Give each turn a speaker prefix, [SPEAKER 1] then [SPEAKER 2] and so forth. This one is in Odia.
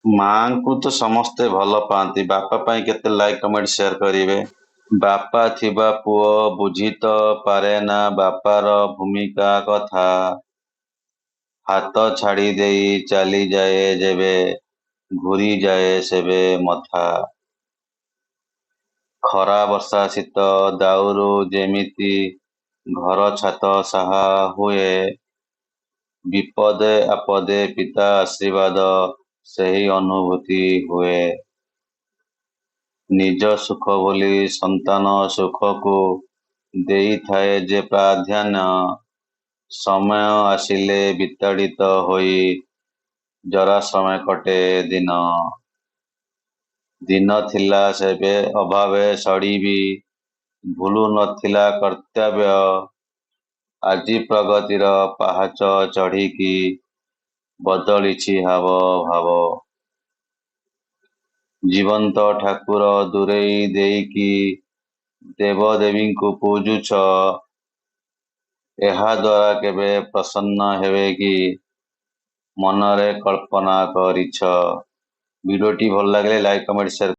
[SPEAKER 1] ମାଆଙ୍କୁ ତ ସମସ୍ତେ ଭଲ ପାଆନ୍ତି। ବାପା ପାଇଁ କେତେ ଲାଇକ୍ କମେଣ୍ଟ ସେୟାର କରିବେ। ବାପା ଥିବା ପୁଅ ବୁଝି ତ ପାରେନା ବାପାର ଭୂମିକା କଥା। ହାତ ଛାଡ଼ି ଦେଇ ଚାଲିଯାଏ ଯେବେ, ଘୂରିଯାଏ ସେବେ ମଥା। ଖରା ବର୍ଷା ଶୀତ ଦାଉରୁ ଯେମିତି ଘର ଛାତ ସାହା ହୁଏ, ବିପଦେ ଆପଦେ ପିତା ଆଶୀର୍ବାଦ ସେହି ଅନୁଭୂତି ହୁଏ। ନିଜ ସୁଖ ବୋଲି ସନ୍ତାନ ସୁଖକୁ ଦେଇଥାଏ ଯେ ପ୍ରାଧାନ୍ୟ, ସମୟ ଆସିଲେ ବିତାଡ଼ିତ ହୋଇ ଜରାଶ୍ରମେ କଟେ ଦିନ। ଦିନ ଥିଲା ସେବେ ଅଭାବେ ସଢ଼ିବି, ଭୁଲୁ ନଥିଲା କର୍ତ୍ତବ୍ୟ, ଆଜି ପ୍ରଗତିର ପାହାଚ ଚଢ଼ିକି ବଦଳିଛି ହାବ ଭାବ। ଜୀବନ୍ତ ଠାକୁର ଦୂରେଇ ଦେଇକି ଦେବଦେବୀଙ୍କୁ ପୂଜୁଛ, ଏହାଦ୍ୱାରା କେବେ ପ୍ରସନ୍ନ ହେବେ କି ମନରେ କଳ୍ପନା କରିଛ। ଭିଡ଼ିଓଟି ଭଲ ଲାଗିଲେ ଲାଇକ୍ କମେଣ୍ଟ ସେୟାର